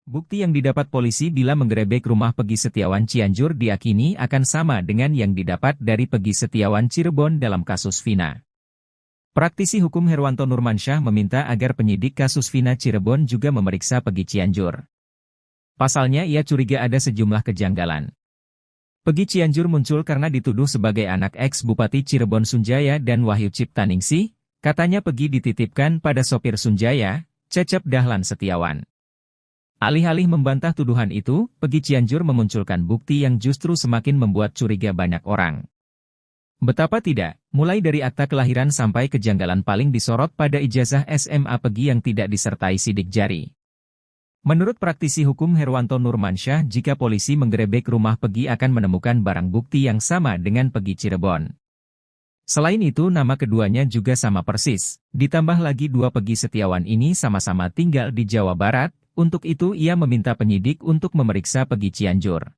Bukti yang didapat polisi bila menggerebek rumah Peggy Setiawan Cianjur diakini akan sama dengan yang didapat dari Peggy Setiawan Cirebon dalam kasus Vina. Praktisi hukum Herwanto Nurmansyah meminta agar penyidik kasus Vina Cirebon juga memeriksa Peggy Cianjur. Pasalnya ia curiga ada sejumlah kejanggalan. Peggy Cianjur muncul karena dituduh sebagai anak ex-Bupati Cirebon Sunjaya dan Wahyu Ciptaningsih. Katanya Peggy dititipkan pada sopir Sunjaya, Cecep Dahlan Setiawan. Alih-alih membantah tuduhan itu, Peggy Cianjur memunculkan bukti yang justru semakin membuat curiga banyak orang. Betapa tidak, mulai dari akta kelahiran sampai kejanggalan paling disorot pada ijazah SMA Peggy yang tidak disertai sidik jari. Menurut praktisi hukum Herwanto Nurmansyah, jika polisi menggerebek rumah Peggy akan menemukan barang bukti yang sama dengan Peggy Cirebon. Selain itu nama keduanya juga sama persis, ditambah lagi dua Peggy Setiawan ini sama-sama tinggal di Jawa Barat. Untuk itu ia meminta penyidik untuk memeriksa Peggy Cianjur.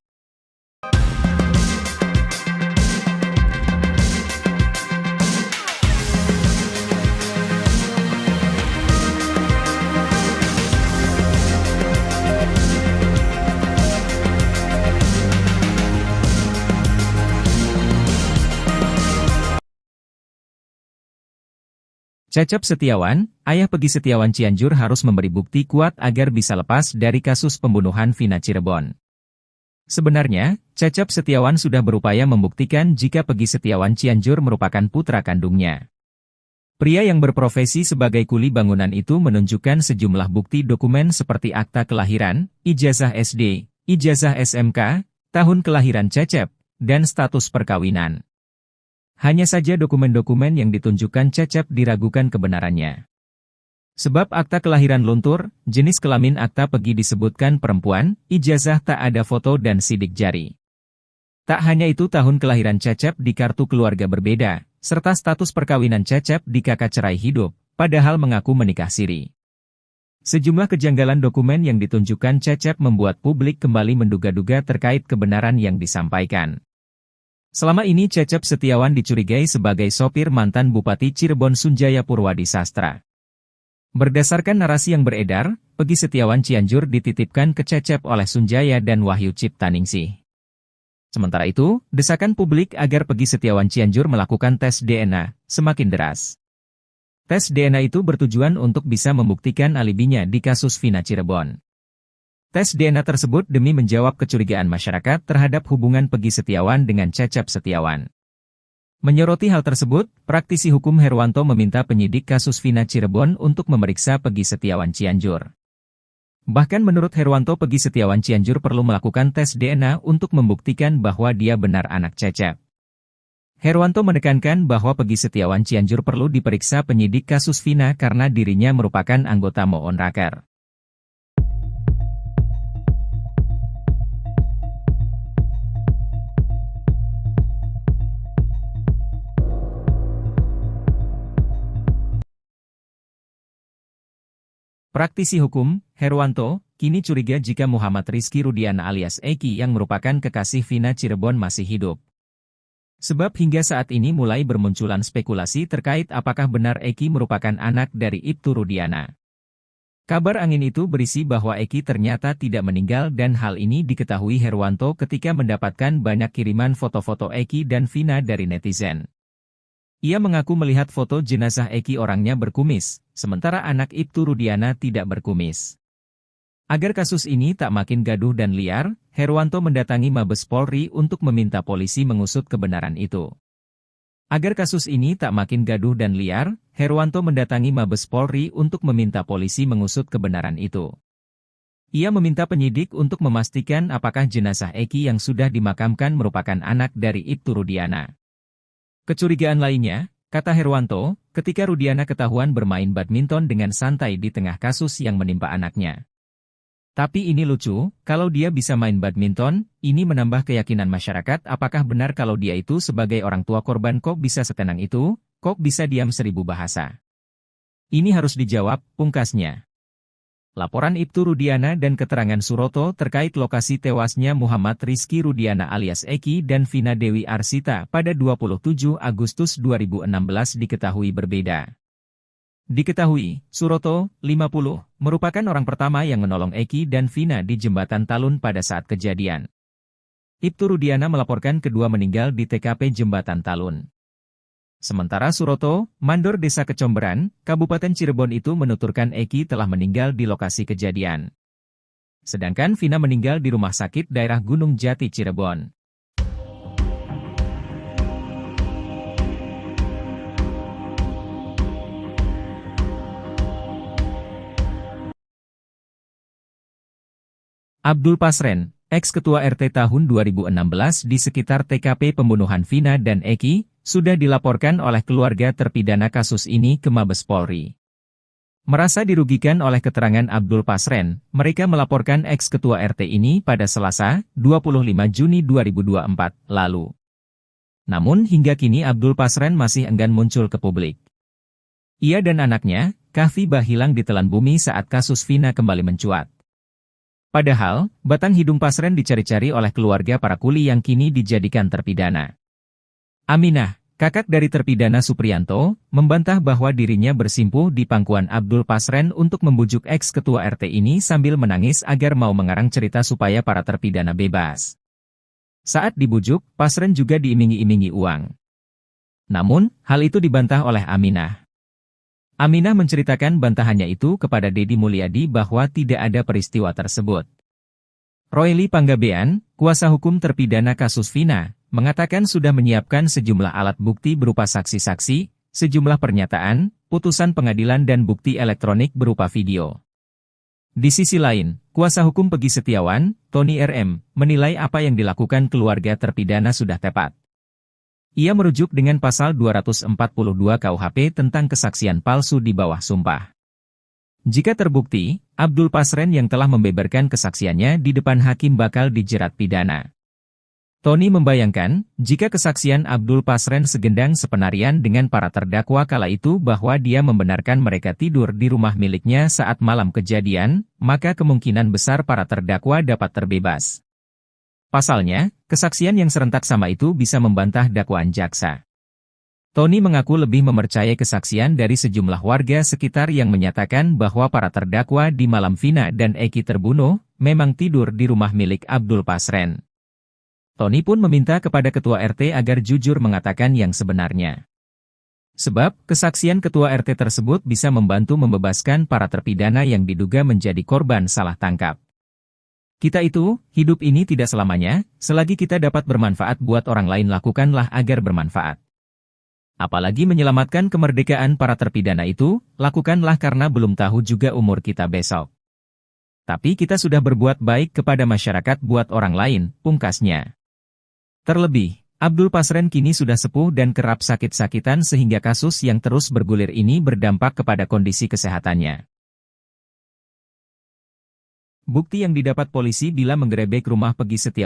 Cecep Setiawan, ayah Peggy Setiawan Cianjur harus memberi bukti kuat agar bisa lepas dari kasus pembunuhan Vina Cirebon. Sebenarnya, Cecep Setiawan sudah berupaya membuktikan jika Peggy Setiawan Cianjur merupakan putra kandungnya. Pria yang berprofesi sebagai kuli bangunan itu menunjukkan sejumlah bukti dokumen seperti akta kelahiran, ijazah SD, ijazah SMK, tahun kelahiran Cecep, dan status perkawinan. Hanya saja dokumen-dokumen yang ditunjukkan Cecep diragukan kebenarannya. Sebab akta kelahiran luntur, jenis kelamin akta Peggy disebutkan perempuan, ijazah tak ada foto dan sidik jari. Tak hanya itu tahun kelahiran Cecep di kartu keluarga berbeda, serta status perkawinan Cecep di kakak cerai hidup, padahal mengaku menikah siri. Sejumlah kejanggalan dokumen yang ditunjukkan Cecep membuat publik kembali menduga-duga terkait kebenaran yang disampaikan. Selama ini Cecep Setiawan dicurigai sebagai sopir mantan Bupati Cirebon Sunjaya Purwadi Sastra. Berdasarkan narasi yang beredar, Peggy Setiawan Cianjur dititipkan ke Cecep oleh Sunjaya dan Wahyu Ciptaningsih. Sementara itu, desakan publik agar Peggy Setiawan Cianjur melakukan tes DNA semakin deras. Tes DNA itu bertujuan untuk bisa membuktikan alibinya di kasus Vina Cirebon. Tes DNA tersebut demi menjawab kecurigaan masyarakat terhadap hubungan Peggy Setiawan dengan Cecep Setiawan. Menyoroti hal tersebut, praktisi hukum Herwanto meminta penyidik kasus Vina Cirebon untuk memeriksa Peggy Setiawan Cianjur. Bahkan menurut Herwanto Peggy Setiawan Cianjur perlu melakukan tes DNA untuk membuktikan bahwa dia benar anak Cecep. Herwanto menekankan bahwa Peggy Setiawan Cianjur perlu diperiksa penyidik kasus Vina karena dirinya merupakan anggota Moonraker. Praktisi hukum, Herwanto, kini curiga jika Muhammad Rizky Rudiana alias Eki yang merupakan kekasih Vina Cirebon masih hidup. Sebab hingga saat ini mulai bermunculan spekulasi terkait apakah benar Eki merupakan anak dari Ibtu Rudiana. Kabar angin itu berisi bahwa Eki ternyata tidak meninggal dan hal ini diketahui Herwanto ketika mendapatkan banyak kiriman foto-foto Eki dan Vina dari netizen. Ia mengaku melihat foto jenazah Eki orangnya berkumis, sementara anak Ibtu Rudiana tidak berkumis. Agar kasus ini tak makin gaduh dan liar, Herwanto mendatangi Mabes Polri untuk meminta polisi mengusut kebenaran itu. Agar kasus ini tak makin gaduh dan liar, Herwanto mendatangi Mabes Polri untuk meminta polisi mengusut kebenaran itu. Ia meminta penyidik untuk memastikan apakah jenazah Eki yang sudah dimakamkan merupakan anak dari Ibtu Rudiana. Kecurigaan lainnya, kata Herwanto, ketika Rudiana ketahuan bermain badminton dengan santai di tengah kasus yang menimpa anaknya. Tapi ini lucu, kalau dia bisa main badminton, ini menambah keyakinan masyarakat apakah benar kalau dia itu sebagai orang tua korban kok bisa setenang itu, kok bisa diam 1000 bahasa. Ini harus dijawab, pungkasnya. Laporan Ibtu Rudiana dan keterangan Suroto terkait lokasi tewasnya Muhammad Rizky Rudiana alias Eki dan Vina Dewi Arsita pada 27 Agustus 2016 diketahui berbeda. Diketahui, Suroto, 50, merupakan orang pertama yang menolong Eki dan Vina di Jembatan Talun pada saat kejadian. Ibtu Rudiana melaporkan kedua meninggal di TKP Jembatan Talun. Sementara Suroto, mandor Desa Kecomberan, Kabupaten Cirebon itu menuturkan Eki telah meninggal di lokasi kejadian. Sedangkan Vina meninggal di rumah sakit daerah Gunung Jati Cirebon. Abdul Pasren, ex-ketua RT tahun 2016 di sekitar TKP pembunuhan Vina dan Eki, sudah dilaporkan oleh keluarga terpidana kasus ini ke Mabes Polri. Merasa dirugikan oleh keterangan Abdul Pasren, mereka melaporkan ex-ketua RT ini pada Selasa, 25 Juni 2024, lalu. Namun hingga kini Abdul Pasren masih enggan muncul ke publik. Ia dan anaknya, Kahfi hilang ditelan bumi saat kasus Vina kembali mencuat. Padahal, batang hidung Pasren dicari-cari oleh keluarga para kuli yang kini dijadikan terpidana. Aminah, kakak dari terpidana Supriyanto, membantah bahwa dirinya bersimpuh di pangkuan Abdul Pasren untuk membujuk ex-ketua RT ini sambil menangis agar mau mengarang cerita supaya para terpidana bebas. Saat dibujuk, Pasren juga diiming-imingi uang. Namun, hal itu dibantah oleh Aminah. Aminah menceritakan bantahannya itu kepada Deddy Mulyadi bahwa tidak ada peristiwa tersebut. Royli Panggabean, kuasa hukum terpidana kasus Vina, mengatakan sudah menyiapkan sejumlah alat bukti berupa saksi-saksi, sejumlah pernyataan, putusan pengadilan dan bukti elektronik berupa video. Di sisi lain, kuasa hukum Peggy Setiawan, Tony RM, menilai apa yang dilakukan keluarga terpidana sudah tepat. Ia merujuk dengan pasal 242 KUHP tentang kesaksian palsu di bawah sumpah. Jika terbukti, Abdul Pasren yang telah membeberkan kesaksiannya di depan hakim bakal dijerat pidana. Tony membayangkan, jika kesaksian Abdul Pasren segendang sepenarian dengan para terdakwa kala itu bahwa dia membenarkan mereka tidur di rumah miliknya saat malam kejadian, maka kemungkinan besar para terdakwa dapat terbebas. Pasalnya, kesaksian yang serentak sama itu bisa membantah dakwaan jaksa. Tony mengaku lebih mempercayai kesaksian dari sejumlah warga sekitar yang menyatakan bahwa para terdakwa di malam Vina dan Eki terbunuh, memang tidur di rumah milik Abdul Pasren. Tony pun meminta kepada ketua RT agar jujur mengatakan yang sebenarnya. Sebab, kesaksian ketua RT tersebut bisa membantu membebaskan para terpidana yang diduga menjadi korban salah tangkap. Kita itu, hidup ini tidak selamanya, selagi kita dapat bermanfaat buat orang lain lakukanlah agar bermanfaat. Apalagi menyelamatkan kemerdekaan para terpidana itu, lakukanlah karena belum tahu juga umur kita besok. Tapi kita sudah berbuat baik kepada masyarakat buat orang lain, pungkasnya. Terlebih, Abdul Pasren kini sudah sepuh dan kerap sakit-sakitan sehingga kasus yang terus bergulir ini berdampak kepada kondisi kesehatannya. Bukti yang didapat polisi bila menggerebek rumah Peggy Setiawan